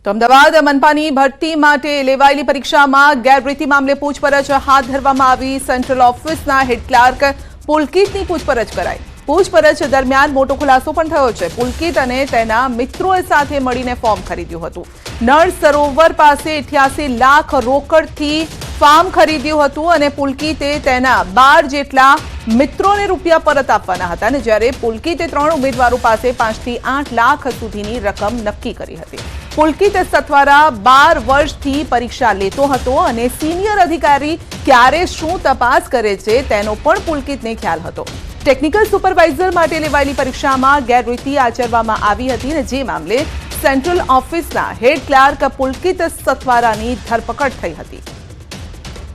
તો અમદાવાદ મનપાની ભરતી માટે લેવાયેલી પરીક્ષામાં ગેરરીતિ મામલે પૂછપરછ હાથ ધરવામાં આવી। સેન્ટ્રલ ઓફિસના હેડ ક્લાર્ક પુલકિતની પૂછપરછ કરાઈ। પૂછપરછ દરમિયાન મોટો ખુલાસો પણ થયો છે। પુલકિત અને તેના મિત્રોએ સાથે મળીને ફોર્મ ખરીદ્યું હતું। નળ સરોવર પાસે 88 લાખ રોકડથી ફાર્મ ખરીદ્યું હતું અને પુલકિતે તેના 12 જેટલા મિત્રોને રૂપિયા પરત આપવાના હતા અને જ્યારે પુલકિતે 3 ઉમેદવારો પાસે 5 થી 8 લાખ સુધીની રકમ નક્કી કરી હતી। પુલકિત સત્વારા 12 વર્ષથી પરીક્ષા લેતો હતો અને સિનિયર અધિકારી ક્યારે શું તપાસ કરે છે તેનો પણ પુલકિતને ખ્યાલ હતો। ટેકનિકલ સુપરવાઇઝર માટે લેવાયેલી પરીક્ષામાં ગેરરીતિ આચરવામાં આવી હતી અને જે મામલે સેન્ટ્રલ ઓફિસના હેડ ક્લાર્ક પુલકિત સત્વારાની ધરપકડ થઈ હતી।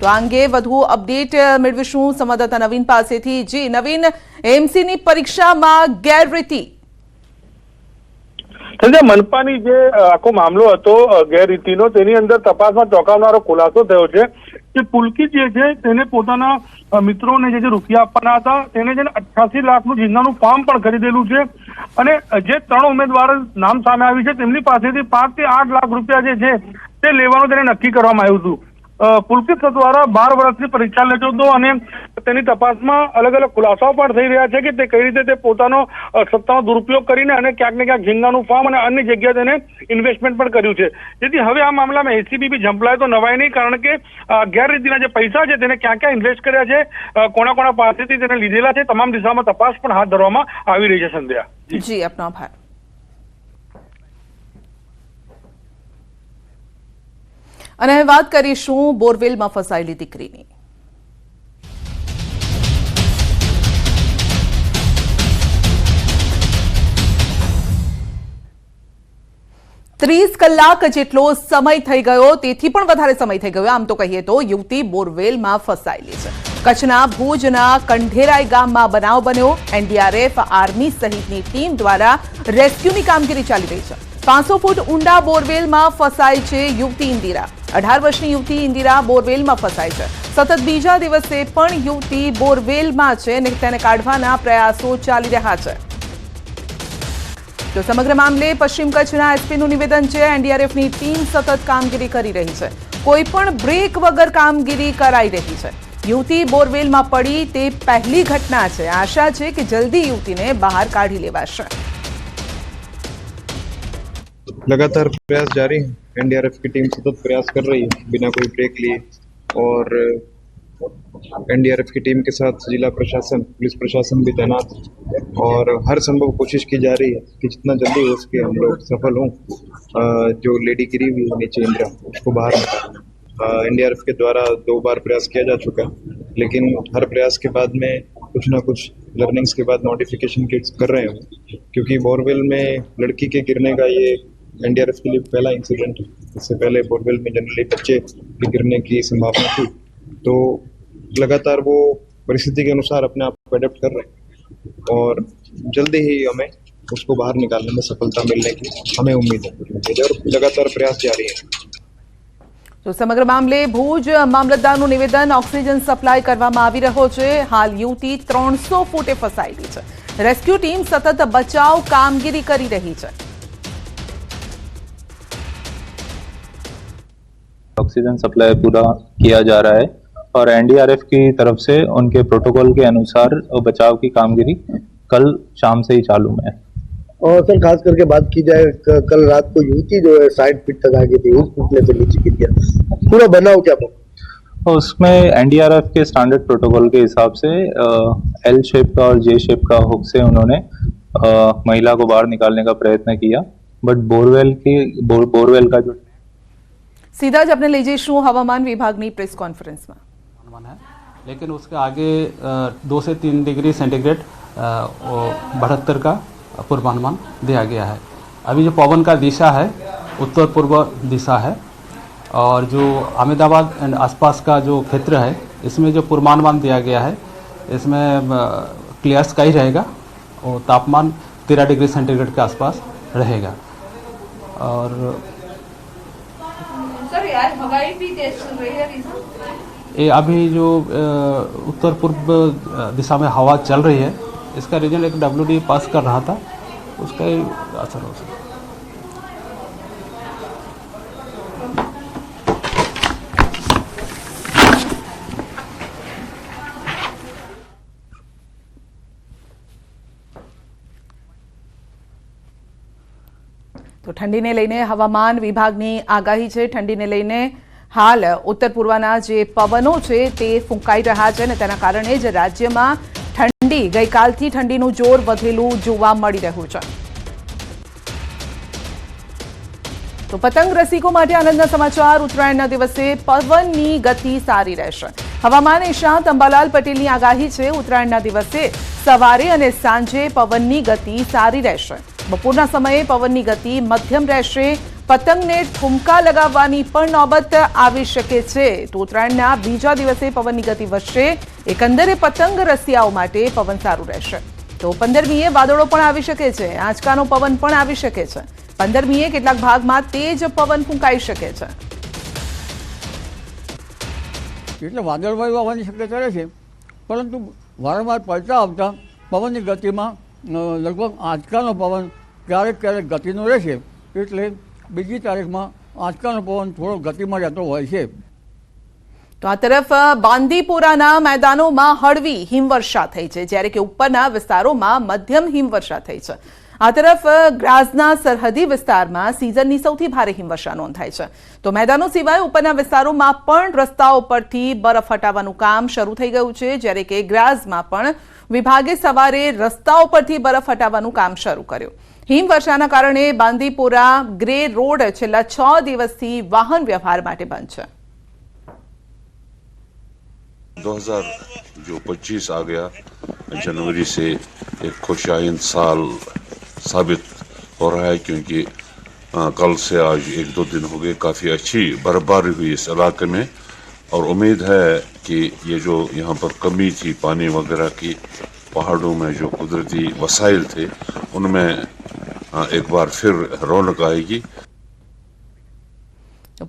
તો આ અંગે વધુ અપડેટ મેળવીશું સંવાદદાતા નવીન પાસેથી। જી નવીન, એમસીની પરીક્ષામાં ગેરરીતિ મનપાની જે આખો મામલો હતો ગેરરીતિનો, તેની અંદર તપાસમાં ચોંકાવનારો ખુલાસો થયો છે કે પુલકિત જે છે તેને પોતાના મિત્રોને જે રૂપિયા આપવાના હતા તેને છે 88 લાખનું ઝીંગાનું ફાર્મ પણ ખરીદેલું છે અને જે 3 ઉમેદવાર નામ સામે આવી છે તેમની પાસેથી 5 થી 8 લાખ રૂપિયા જે છે તે લેવાનું તેને નક્કી કરવામાં આવ્યું હતું। પુલકિત દ્વારા 12 વર્ષની પરીક્ષા લેતો હતો અને તેની તપાસમાં અલગ અલગ ખુલાસાઓ પણ થઈ રહ્યા છે કે તે કઈ રીતે તે પોતાનો સત્તાનો દુરુપયોગ કરીને અને ક્યાંક ને ક્યાંક ઝીંગાનું ફાર્મ અને અન્ય જગ્યાએ તેને ઇન્વેસ્ટમેન્ટ પણ કર્યું છે। જેથી હવે આ મામલામાં એસીબી બી ઝંપલાય તો નવાય નહીં, કારણ કે ગેરરીતિના જે પૈસા છે તેને ક્યાં ક્યાં ઇન્વેસ્ટ કર્યા છે, કોના પાસેથી તેને લીધેલા છે, તમામ દિશામાં તપાસ પણ હાથ ધરવામાં આવી રહી છે। સંધ્યા જી, આપનો આભાર। અને વાત કરીશું બોરવેલમાં ફસાયેલી દીકરીની। 30 કલાક જેટલો સમય થઈ ગયો, તેથી પણ વધારે સમય થઈ ગયો આમ તો કહીએ તો યુવતી બોરવેલમાં ફસાયેલી છે। કચ્છના ભુજના કંઢેરાઈ ગામમાં બનાવ બન્યો। એનડીઆરએફ, આર્મી સહિતની ટીમ દ્વારા રેસ્ક્યુની કામગીરી ચાલી રહી છે। 500 ફૂટ ઊંડા બોરવેલમાં ફસાઈ છે યુવતી ઇન્દિરા। 18 વર્ષની યુવતી ઇન્દિરા બોરવેલમાં ફસાઈ છે। સતત બીજા દિવસે પણ યુવતી બોરવેલમાં છે અને તેને કાઢવાના પ્રયાસો ચાલી રહ્યા છે। તો સમગ્ર મામલે પશ્ચિમ કચ્છના એસપીનું નિવેદન છે। એનડીઆરએફની ટીમ સતત કામગીરી કરી રહી છે। કોઈ પણ બ્રેક વગર કામગીરી કરાઈ રહી છે। યુવતી બોરવેલમાં પડી તે પહેલી ઘટના છે। આશા છે કે જલ્દી યુવતીને બહાર કાઢી લેવાશે। लगातार प्रयास जारी है। एनडीआरएफ की टीम सतत प्रयास कर रही है बिना कोई ब्रेक लिए, और एनडीआरएफ की टीम के साथ जिला प्रशासन, पुलिस प्रशासन भी तैनात है और हर संभव कोशिश की जा रही है कि जितना जल्दी हो सके हम लोग सफल हों। जो लेडी गिरी हुई है नीचे इंदिरा, उसको बाहर निकालना एनडीआरएफ के द्वारा 2 बार प्रयास किया जा चुका है, लेकिन हर प्रयास के बाद में कुछ ना कुछ लर्निंग्स के बाद नोटिफिकेशन कर रहे हैं, क्योंकि बोरवेल में लड़की के गिरने का ये एनडीआरएफ के लिए पहला इंसिडेंट है। इससे पहले बोरवेल में जनरली बच्चे के गिरने की संभावना थी, तो लगातार वो परिस्थिति के अनुसार अपने आप को एडेप्ट कर रहे हैं और जल्दी ही हमें उसको बाहर निकालने में सफलता मिलने की हमें उम्मीद है और लगातार प्रयास जारी है। તો સમગ્ર મામલે ભુજ મામલતદારનું નિવેદન, ઓક્સિજન સપ્લાય કરવામાં આવી રહ્યો છે। હાલ યુવતી 300 ફૂટે ફસાયેલી છે। રેસ્ક્યુ ટીમ સતત બચાવ કામગીરી કરી રહી છે। ऑक्सीजन सप्लाई पूरा किया जा रहा है और एनडीआरएफ की तरफ से उनके प्रोटोकॉल के अनुसार बचाव की कामगिरी कल शाम से ही चालू है। और सर खास करके बात की जाए, कल रात को युवती जो है 60 फीट तक आ गई थी, उस टूटने से नीचे गिर गया। पूरा बनाव क्या और उसमें एनडीआरएफ के स्टैंडर्ड प्रोटोकॉल के हिसाब से एल शेप का और जे शेप का हुक से उन्होंने महिला को बाहर निकालने का प्रयत्न किया, बट बोरवेल का जो सीधा ज अपने ले जईशुं हवामान विभागनी प्रेस कॉन्फ्रेंस में है, लेकिन उसके आगे 2 से 3 डिग्री सेंटीग्रेड बढ़ोत्तर का पूर्वानुमान दिया गया है। अभी जो पवन का दिशा है उत्तर पूर्व दिशा है और जो अहमदाबाद एंड आसपास का जो क्षेत्र है इसमें जो पूर्वानुमान दिया गया है इसमें क्लियर स्काई रहेगा और तापमान 13 डिग्री सेंटीग्रेड के आसपास रहेगा। और सर यार हवाई भी तेज चल रही है। ये अभी जो उत्तर पूर्व दिशा में हवा चल रही है, इसका रीजन एक WD पास कर रहा था, उसका ही असर हो सकता है। ઠંડીને લઈને હવામાન વિભાગની આગાહી છે. ઠંડીને લઈને હાલ ઉત્તર પૂર્વના જે પવનો છે તે ફૂંકાઈ રહ્યા છે અને તેના કારણે જ રાજ્યમાં ઠંડી ગઈકાલથી ઠંડીનું જોર વધેલું જોવા મળી રહ્યું છે. તો પતંગ રસિકો માટે આનંદના સમાચાર. ઉત્તરાયણના દિવસે પવનની ગતિ સારી રહેશે. હવામાન નિષ્ણાત અંબાલાલ પટેલની આગાહી છે. ઉત્તરાયણના દિવસે સવારે અને સાંજે પવનની ગતિ સારી રહેશે. બપોરના સમયે પવનની ગતિ મધ્યમ રહેશે. પતંગને ઠુમકા લગાવવાની પણ નોબત આવી શકે છે. તો ઉત્તરાયણના બીજા દિવસે પવનની ગતિ વધશે. એકંદરે પતંગ રસિયાઓ માટે પવન સારું રહેશે. તો 15મીએ વાદળો પણ આવી શકે છે. આંચકાનો પવન પણ આવી શકે છે. 15મીએ કેટલાક ભાગમાં તેજ પવન ફૂંકાઈ શકે છે. એટલે વાદળવાયુ આવવાની શક્યતા રહે છે, પરંતુ વારંવાર પલટા આવતા પવનની ગતિમાં લગભગ આંચકાનો પવન ક્યારેક ક્યારેક ગતિનો રહેશે. એટલે બીજી તારીખમાં આંચકાનો પવન થોડો ગતિમાં રહેતો હોય છે. તો આ તરફ બાંદીપોરાના મેદાનોમાં હળવી હિમવર્ષા થઈ છે, જ્યારે કે ઉપરના વિસ્તારોમાં મધ્યમ હિમવર્ષા થઈ છે. આ તરફ ગ્રાઝના સરહદી વિસ્તારમાં સિઝનની સૌથી ભારે હિમવર્ષા નોંધાઈ છે. તો મેદાનો સિવાય ઉપરના વિસ્તારોમાં પણ રસ્તાઓ પરથી બરફ હટાવવાનું કામ શરૂ થઈ ગયું છે, જ્યારે કે ગ્રાઝમાં પણ વિભાગે સવારે રસ્તાઓ પરથી બરફ હટાવવાનું કામ શરૂ કર્યું. હિમવર્ષાના કારણે બાંદીપોરા ગ્રે રોડ છેલ્લા 6 દિવસથી વાહન વ્યવહાર માટે બંધ છે. 2025 आ गया, जनवरी से एक खुशाइंद साल साबित हो रहा है, क्योंकि कल से आज 1-2 दिन हो गए काफ़ी अच्छी बर्फबारी हुई इस इलाके में, और उम्मीद है कि ये जो यहाँ पर कमी थी पानी वगैरह की, पहाड़ों में जो कुदरती वसाइल थे उनमें एक बार फिर रौनक आएगी.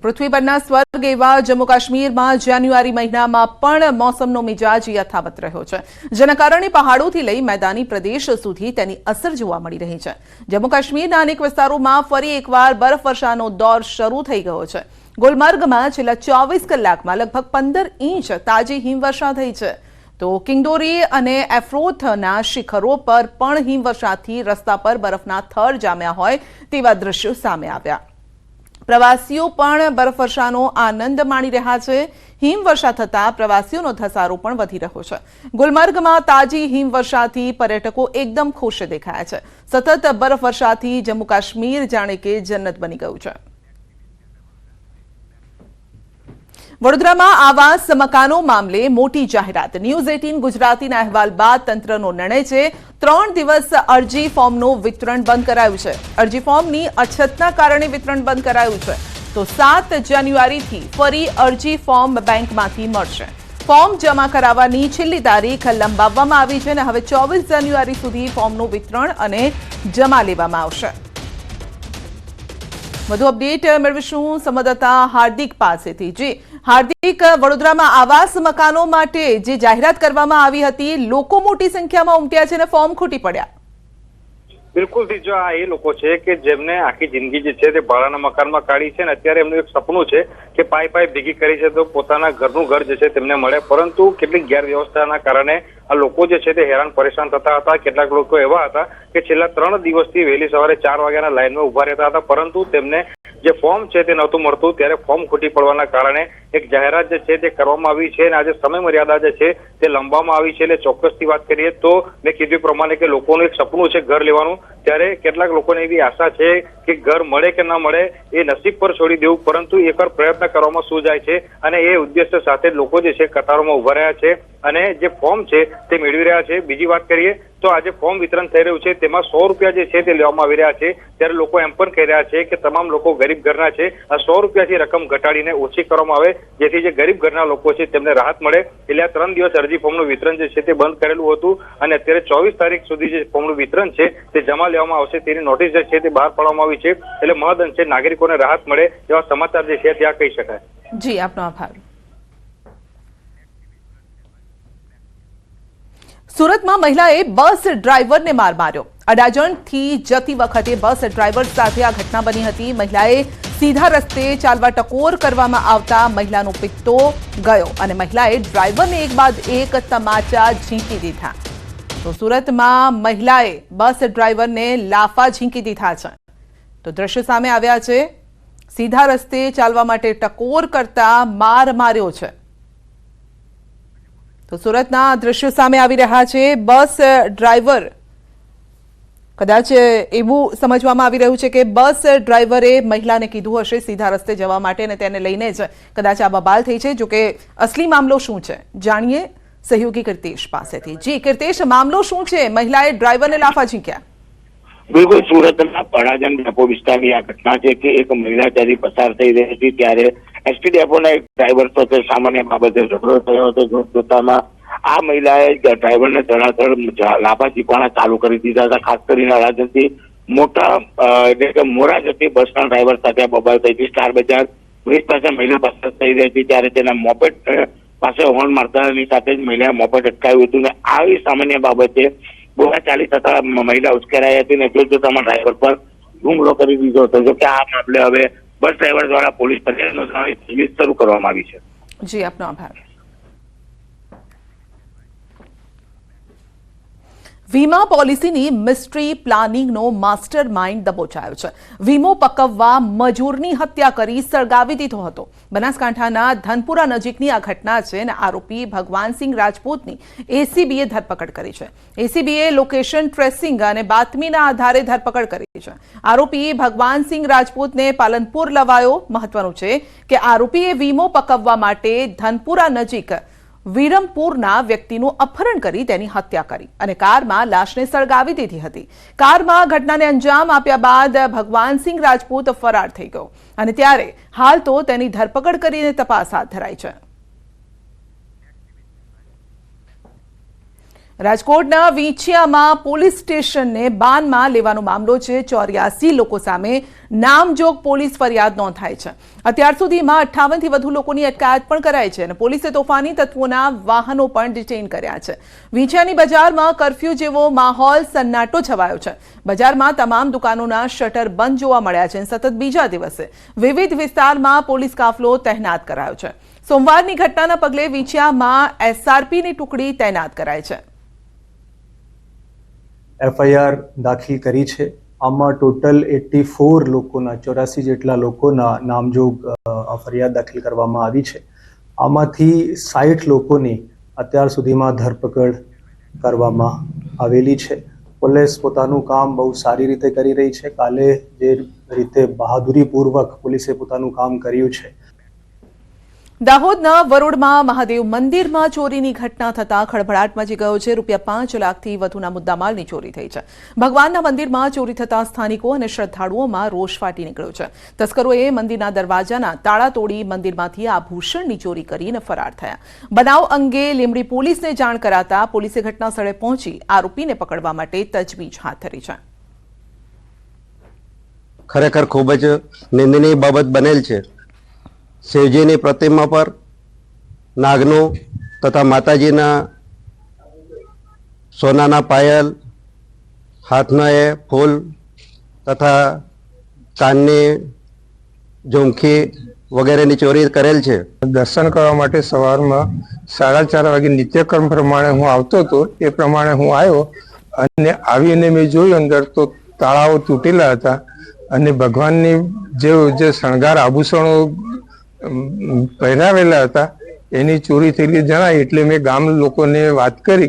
પૃથ્વી પરના સ્વર્ગ એવા જમ્મુ કાશ્મીરમાં જાન્યુઆરી મહિનામાં પણ મોસમનો મિજાજ યથાવત રહ્યો છે, જેના કારણે પહાડોથી લઈ મેદાની પ્રદેશ સુધી તેની અસર જોવા મળી રહી છે. જમ્મુ કાશ્મીરના અનેક વિસ્તારોમાં ફરી એકવાર બરફવર્ષાનો દોર શરૂ થઈ ગયો છે. ગુલમર્ગમાં છેલ્લા 24 કલાકમાં લગભગ 15 ઇંચ તાજી હિમવર્ષા થઈ છે. તો કિંગદોરી અને એફ્રોથના શિખરો પર પણ હિમવર્ષાથી રસ્તા પર બરફના થર જામ્યા હોય તેવા દ્રશ્યો સામે આવ્યા. પ્રવાસીઓ પણ બરફવર્ષાનો આનંદ માણી રહ્યા છે. હિમવર્ષા થતાં પ્રવાસીઓનો ધસારો પણ વધી રહ્યો છે. ગુલમર્ગમાં તાજી હિમવર્ષાથી પર્યટકો એકદમ ખુશ દેખાયા છે. સતત બરફવર્ષાથી જમ્મુ કાશ્મીર જાણે કે જન્નત બની ગયું છે. વડોદરામાં આવાસ મકાનો મામલે મોટી જાહેરાત. ન્યૂઝ 18 ગુજરાતીના અહેવાલ બાદ તંત્રનો નિર્ણય છે. 3 દિવસ અરજી ફોર્મનું વિતરણ બંધ કરાયું છે. અરજી ફોર્મની અછતના કારણે વિતરણ બંધ કરાયું છે. તો 7 જાન્યુઆરીથી ફરી અરજી ફોર્મ બેંકમાંથી મળશે. ફોર્મ જમા કરાવવાની છેલ્લી તારીખ લંબાવવામાં આવી છે અને હવે 24 જાન્યુઆરી સુધી ફોર્મનું વિતરણ અને જમા લેવામાં આવશે. વધુ અપડેટ મેળવીશું સંવાદદાતા હાર્દિક પાસેથી. જી હાર્દિક, વડોદરામાં આવાસ મકાનો માટે જે જાહેરાત કરવામાં આવી હતી, લોકો મોટી સંખ્યામાં ઉમટ્યા છે અને ફોર્મ ખૂટી પડ્યા. બિલકુલ જો આ એ લોકો છે કે જેમને આખી જિંદગી જે છે તે ભાડાના મકાનમાં કાઢી છે ને અત્યારે એમનું એક સપનું છે કે પાઈ ભેગી કરી છે તો પોતાના ઘરનું ઘર જે છે તેમને મળે, પરંતુ કેટલીક ગેરવ્યવસ્થાના કારણે આ લોકો જે છે તે હેરાન પરેશાન થતા હતા. કેટલાક લોકો એવા હતા કે છેલ્લા 3 દિવસથી વહેલી સવારે 4 વાગ્યાના લાઈનમાં ઉભા રહેતા હતા, પરંતુ તેમને જે ફોર્મ છે તે નહોતું મળતું. ત્યારે ફોર્મ ખૂટી પડવાના કારણે એક જાહેરાત જે છે તે કરવામાં આવી છે અને આજે સમય મર્યાદા જે છે તે લંબાવવામાં આવી છે. એટલે ચોક્કસથી વાત કરીએ તો મેં કીધું પ્રમાણે કે લોકોનું એક સપનું છે ઘર લેવાનું, ત્યારે કેટલાક લોકોને એવી આશા છે કે ઘર મળે કે ન મળે એ નસીબ પર છોડી દેવું, પરંતુ એકવાર પ્રયત્ન કરવામાં શું જાય છે અને એ ઉદ્દેશ્ય સાથે લોકો જે છે કતારોમાં ઉભા રહ્યા છે અને જે ફોર્મ છે તે મેળવી રહ્યા છે. બીજી વાત કરીએ તો આજે ફોર્મ વિતરણ થઈ રહ્યું છે, તેમાં 100 રૂપિયા જે છે તે લેવામાં આવી રહ્યા છે. ત્યારે લોકો એમ પણ કહી રહ્યા છે કે તમામ લોકો ગરીબ ઘરના છે, આ 100 રૂપિયાથી રકમ ઘટાડીને ઓછી કરવામાં આવે જેથી જે ગરીબ ઘરના લોકો છે તેમને રાહત મળે. એટલે આ 3 દિવસ અરજી ફોર્મનું વિતરણ જે છે તે બંધ કરેલું હતું અને અત્યારે 24 તારીખ સુધી જે ફોર્મનું વિતરણ છે તે જમા લેવામાં આવશે તેની નોટિસ જે છે તે બહાર પાડવામાં આવી છે. એટલે મહદઅંશે નાગરિકોને રાહત મળે એવા સમાચાર જે છે ત્યાં કહી શકાય. જી, આપનો આભાર. સુરતમાં મહિલાએ બસ ડ્રાઈવરને માર માર્યો. અડાજણથી જતી વખતે બસ ડ્રાઈવર સાથે આ ઘટના બની હતી. મહિલાએ સીધા રસ્તે ચાલવા ટકોર કરવામાં આવતા મહિલાનો પિત્તો ગયો અને મહિલાએ ડ્રાઈવરને એક બાદ એક તમાચા ઝીંકી દીધા. તો સુરતમાં મહિલાએ બસ ડ્રાઈવરને લાફા ઝીંકી દીધા છે. તો દ્રશ્ય સામે આવ્યા છે, સીધા રસ્તે ચાલવા માટે ટકોર કરતા માર માર્યો છે। તો સુરતના દ્રશ્યો સામે આવી રહ્યા છે। બસ ડ્રાઈવર, કદાચ એવું સમજવામાં આવી રહ્યું છે કે બસ ડ્રાઈવરે મહિલાને કીધું હશે સીધા રસ્તે જવા માટે અને તેને લઈને જ કદાચ આ બબાલ થઈ છે। જો કે અસલી મામલો શું છે જાણીએ સહયોગી કીર્તેશ પાસેથી। જી કીર્તેશ, મામલો શું છે? મહિલાએ ડ્રાઈવરને લાફા ઝીંક્યા। બિલકુલ, સુરતના પડાજન ડેપો વિસ્તારની આ ઘટના છે કે એક મહિલા ત્યાંથી પસાર થઈ રહી હતી ત્યારે એસટી ડેપોના એક ડ્રાઈવર સાથે સામાન્ય બાબતે ઝઘડો થયો હતો। જોતજોતામાં આ મહિલાએ ડ્રાઈવરને ધડાધડ લાફા ઝીંકવાના ચાલુ કરી દીધા હતા। ખાસ કરીને અડાજણથી મોટા એટલે કે મોરા જતી બસના ડ્રાઈવર સાથે બબાલ થઈ હતી। સ્ટાર બજાર બ્રિજ પાસે મહિલા પસાર થઈ રહી હતી ત્યારે તેના મોપેડ પાસે હોર્ન મારતાની સાથે જ મહિલાએ મોપેડ અટકાવ્યું હતું ને આવી સામાન્ય બાબતે બોલાચાલી થતા મહિલા ઉશ્કેરાઈ હતી ને જોતજોતામાં ડ્રાઈવર પર હુમલો કરી દીધો હતો। જો કે આ મામલે હવે બસ ડ્રાઈવર દ્વારા પોલીસ ફરિયાદ નોંધવાની તજવીજ શરૂ કરવામાં આવી છે। જી, આપનો આભાર। વીમા પોલિસીની મિસ્ટ્રી પ્લાનિંગનો માસ્ટર માઇન્ડ દબોચાયો છે। વીમો પકવવા મજૂરની હત્યા કરી સળગાવી દીધો હતો। બનાસકાંઠાના ધનપુરા નજીકની આ ઘટના છે અને આરોપી ભગવાનસિંહ રાજપૂતની એસીબીએ ધરપકડ કરી છે। એસીબીએ લોકેશન ટ્રેસિંગ અને બાતમીના આધારે ધરપકડ કરી છે। આરોપી ભગવાનસિંહ રાજપૂતને પાલનપુર લવાયો। મહત્વનું છે કે આરોપીએ વીમો પકવવા માટે ધનપુરા નજીક વિરમપુરના વ્યક્તિનું અપહરણ કરી તેની હત્યા કરી અને કારમાં લાશને સળગાવી દીધી હતી। કારમાં ઘટનાને અંજામ આપ્યા બાદ ભગવાનસિંહ રાજપૂત ફરાર થઈ ગયો અને ત્યારે હાલ તો તેની ધરપકડ કરીને તપાસ હાથ ધરાઈ છે। રાજકોટના વીંછિયામાં પોલીસ સ્ટેશનને બાનમાં લેવાનો મામલો છે। 84 લોકો સામે નામજોગ પોલીસ ફરિયાદ નોંધાઈ છે। અત્યાર સુધીમાં 58 થી વધુ લોકોની અટકાયત પણ કરાઈ છે અને પોલીસે તોફાની તત્વોના વાહનો પણ ડિટેઇન કર્યા છે। વીંછિયાની બજારમાં કર્ફ્યુ જેવો માહોલ સન્નાટો છવાયો છે। બજારમાં તમામ દુકાનોના શટર બંધ જોવા મળ્યા છે। સતત બીજા દિવસે વિવિધ વિસ્તારમાં પોલીસ કાફલો તહેનાત કરાયો છે। સોમવારની ઘટનાના પગલે વીંછિયામાં એસઆરપીની ટુકડી તૈનાત કરાઈ છે। એફઆઈઆર દાખલ કરી છે। આમાં ટોટલ 84 લોકોના 84 જેટલા લોકોના નામજોગ ફરિયાદ દાખલ કરવામાં આવી છે। આમાંથી 60 લોકોની અત્યાર સુધીમાં ધરપકડ કરવામાં આવેલી છે। પોલીસ પોતાનું કામ બહુ સારી રીતે કરી રહી છે। કાલે જે રીતે બહાદુરીપૂર્વક પોલીસે પોતાનું કામ કર્યું છે। દાહોદના વરોડમાં મહાદેવ મંદિરમાં ચોરીની ઘટના થતા ખળભળાટ મચી ગયો છે। ₹5 લાખથી વધુના મુદ્દામાલની ચોરી થઈ છે। ભગવાનના મંદિરમાં ચોરી થતા સ્થાનિકો અને શ્રદ્ધાળુઓમાં રોષ ફાટી નીકળ્યો છે। તસ્કરોએ મંદિરના દરવાજાના તાળા તોડી મંદિરમાંથી આભૂષણની ચોરી કરીને ફરાર થયા। બનાવ અંગે લીંબડી પોલીસને જાણ કરાતા પોલીસે ઘટના સ્થળે પહોંચી આરોપીને પકડવા માટે તજવીજ હાથ ધરી છે। ખરેખર ખૂબ જ નિંદનીય બાબત બનેલ છે। શિવજીની પ્રતિમા પર નાગનું તથા માતાજીના સોનાના પાયલ, હાથના એ ફૂલ તથા કાનની ઝુમકી વગેરેની ચોરી કરેલ છે। દર્શન કરવા માટે સવારમાં 4:30 વાગે નિત્યક્રમ પ્રમાણે હું આવતો હતો। એ પ્રમાણે હું આવ્યો અને આવીને મેં જોયું અંદર તો તાળાઓ તૂટેલા હતા અને ભગવાનની જે શણગાર આભૂષણો પહેરાવેલા હતા એની ચોરી થયેલી જણાય એટલે મેં ગામ લોકોને વાત કરી।